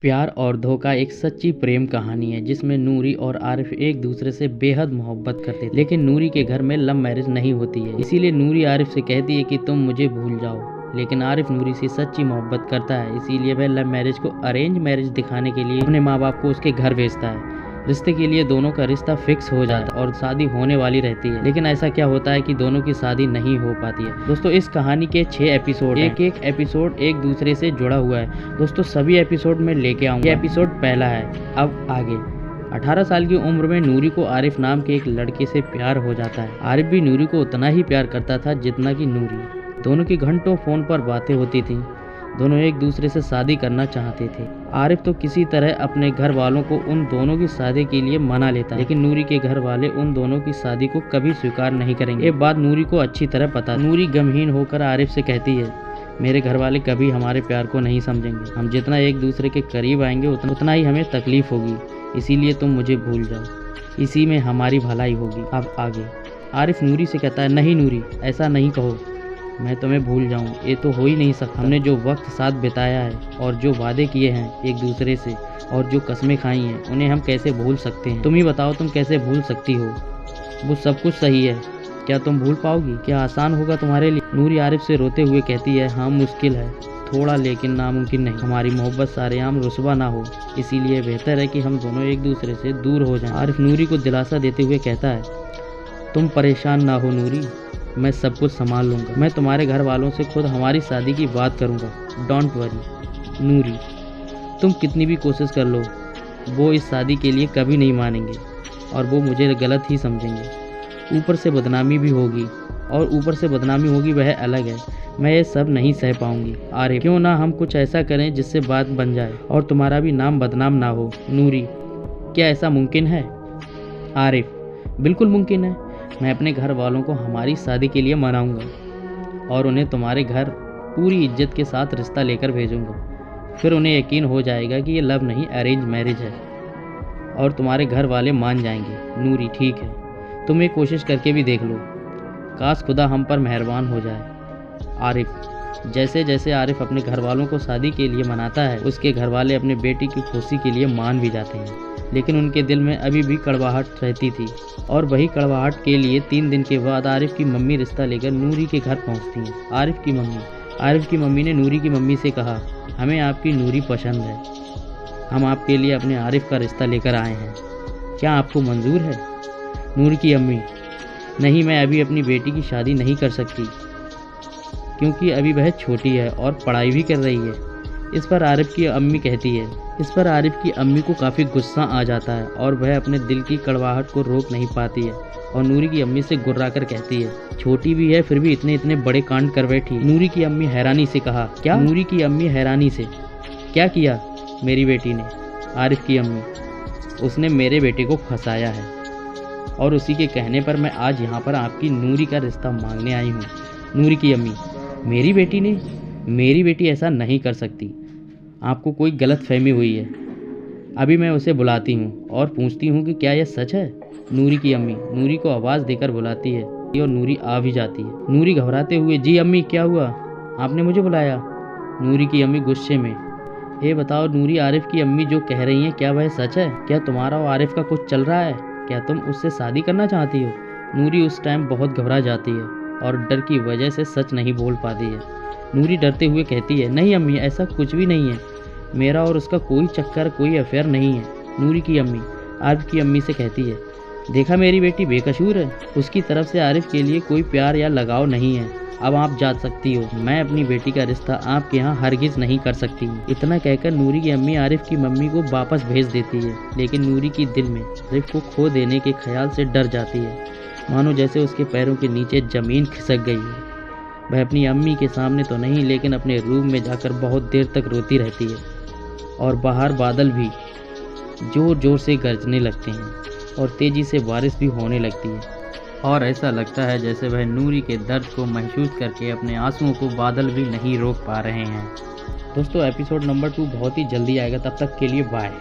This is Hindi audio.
प्यार और धोखा एक सच्ची प्रेम कहानी है जिसमें नूरी और आरिफ एक दूसरे से बेहद मोहब्बत करते थे। लेकिन नूरी के घर में लव मैरिज नहीं होती है, इसीलिए नूरी आरिफ से कहती है कि तुम मुझे भूल जाओ। लेकिन आरिफ नूरी से सच्ची मोहब्बत करता है, इसीलिए वह लव मैरिज को अरेंज मैरिज दिखाने के लिए अपने माँ बाप को उसके घर भेजता है। रिश्ते के लिए दोनों का रिश्ता फिक्स हो जाता है और शादी होने वाली रहती है। लेकिन ऐसा क्या होता है कि दोनों की शादी नहीं हो पाती है। दोस्तों, इस कहानी के 6 एपिसोड, एक एपिसोड एक दूसरे से जुड़ा हुआ है। दोस्तों, सभी एपिसोड में लेके आऊंगा। ये एपिसोड पहला है। अब आगे 18 साल की उम्र में नूरी को आरिफ नाम के एक लड़के से प्यार हो जाता है। आरिफ भी नूरी को उतना ही प्यार करता था जितना कि नूरी। दोनों की घंटों फोन पर बातें होती थी। दोनों एक दूसरे से शादी करना चाहते थे। आरिफ तो किसी तरह अपने घर वालों को उन दोनों की शादी के लिए मना लेता, लेकिन नूरी के घर वाले उन दोनों की शादी को कभी स्वीकार नहीं करेंगे। ये बात नूरी को अच्छी तरह पता। नूरी गमहीन होकर आरिफ से कहती है, मेरे घर वाले कभी हमारे प्यार को नहीं समझेंगे। हम जितना एक दूसरे के करीब आएंगे उतना ही हमें तकलीफ होगी, इसीलिए तुम मुझे भूल जाओ, इसी में हमारी भलाई होगी। अब आगे आरिफ नूरी से कहता है, नहीं नूरी, ऐसा नहीं कहो, मैं तुम्हें भूल जाऊं, ये तो हो ही नहीं सकता। हमने जो वक्त साथ बिताया है और जो वादे किए हैं एक दूसरे से और जो कस्में खाई हैं, उन्हें हम कैसे भूल सकते हैं। तुम ही बताओ, तुम कैसे भूल सकती हो। वो सब कुछ सही है, क्या तुम भूल पाओगी? क्या आसान होगा तुम्हारे लिए? नूरी आरिफ से रोते हुए कहती है, हाँ मुश्किल है थोड़ा, लेकिन नामुमकिन नहीं। हमारी मोहब्बत सारेआम रुस्वा ना हो, इसीलिए बेहतर है कि हम दोनों एक दूसरे से दूर हो जाएं। आरिफ नूरी को दिलासा देते हुए कहता है, तुम परेशान ना हो नूरी, मैं सब कुछ संभाल लूँगा। मैं तुम्हारे घर वालों से खुद हमारी शादी की बात करूँगा, डोंट वरी। नूरी, तुम कितनी भी कोशिश कर लो, वो इस शादी के लिए कभी नहीं मानेंगे और वो मुझे गलत ही समझेंगे। ऊपर से बदनामी भी होगी, और ऊपर से बदनामी होगी वह अलग है। मैं ये सब नहीं सह पाऊँगी। आरिफ, क्यों ना हम कुछ ऐसा करें जिससे बात बन जाए और तुम्हारा भी नाम बदनाम ना हो। नूरी, क्या ऐसा मुमकिन है? आरिफ, बिल्कुल मुमकिन है। मैं अपने घर वालों को हमारी शादी के लिए मनाऊंगा और उन्हें तुम्हारे घर पूरी इज्जत के साथ रिश्ता लेकर भेजूंगा। फिर उन्हें यकीन हो जाएगा कि ये लव नहीं अरेंज मैरिज है और तुम्हारे घर वाले मान जाएंगे। नूरी, ठीक है, तुम एक कोशिश करके भी देख लो, काश खुदा हम पर मेहरबान हो जाए। आरिफ, जैसे जैसे आरिफ अपने घर वालों को शादी के लिए मनाता है, उसके घर वाले अपने बेटी की खुशी के लिए मान भी जाते हैं। लेकिन उनके दिल में अभी भी कड़वाहट रहती थी और वही कड़वाहट के लिए 3 दिन के बाद आरिफ की मम्मी रिश्ता लेकर नूरी के घर पहुंचती हैं। आरिफ की मम्मी ने नूरी की मम्मी से कहा, हमें आपकी नूरी पसंद है, हम आपके लिए अपने आरिफ का रिश्ता लेकर आए हैं, क्या आपको मंजूर है? नूरी की अम्मी, नहीं, मैं अभी अपनी बेटी की शादी नहीं कर सकती क्योंकि अभी वह छोटी है और पढ़ाई भी कर रही है। इस पर आरिफ की अम्मी को काफ़ी गुस्सा आ जाता है और वह अपने दिल की कड़वाहट को रोक नहीं पाती है और नूरी की अम्मी से गुर्रा कर कहती है, छोटी भी है फिर भी इतने इतने बड़े कांड कर बैठी। नूरी की अम्मी हैरानी से कहा, क्या? नूरी की अम्मी हैरानी से, क्या किया मेरी बेटी ने? आरिफ की अम्मी, उसने मेरे बेटे को फंसाया है और उसी के कहने पर मैं आज यहाँ पर आपकी नूरी का रिश्ता मांगने आई हूँ। नूरी की अम्मी, मेरी बेटी ने? मेरी बेटी ऐसा नहीं कर सकती, आपको कोई गलत फहमी हुई है। अभी मैं उसे बुलाती हूँ और पूछती हूँ कि क्या यह सच है। नूरी की अम्मी नूरी को आवाज़ देकर बुलाती है और नूरी आ भी जाती है। नूरी घबराते हुए, जी अम्मी, क्या हुआ, आपने मुझे बुलाया? नूरी की अम्मी गुस्से में, ये बताओ नूरी, आरिफ की अम्मी जो कह रही हैं क्या वह सच है? क्या तुम्हारा और आरिफ का कुछ चल रहा है? क्या तुम उससे शादी करना चाहती हो? नूरी उस टाइम बहुत घबरा जाती है और डर की वजह से सच नहीं बोल पाती है। नूरी डरते हुए कहती है, नहीं अम्मी, ऐसा कुछ भी नहीं है, मेरा और उसका कोई चक्कर, कोई अफेयर नहीं है। नूरी की अम्मी आरिफ की अम्मी से कहती है, देखा मेरी बेटी बेकसूर है, उसकी तरफ से आरिफ के लिए कोई प्यार या लगाव नहीं है, अब आप जा सकती हो, मैं अपनी बेटी का रिश्ता आपके यहाँ हरगिज़ नहीं कर सकती। इतना कहकर नूरी की अम्मी आरिफ की मम्मी को वापस भेज देती है। लेकिन नूरी की दिल में आरिफ को खो देने के ख्याल से डर जाती है, मानो जैसे उसके पैरों के नीचे ज़मीन खिसक गई है। वह अपनी अम्मी के सामने तो नहीं, लेकिन अपने रूम में जाकर बहुत देर तक रोती रहती है और बाहर बादल भी ज़ोर ज़ोर से गरजने लगते हैं और तेज़ी से बारिश भी होने लगती है और ऐसा लगता है जैसे वह नूरी के दर्द को महसूस करके अपने आंसुओं को बादल भी नहीं रोक पा रहे हैं। दोस्तों, एपिसोड नंबर 2 बहुत ही जल्दी आएगा, तब तक के लिए बाय।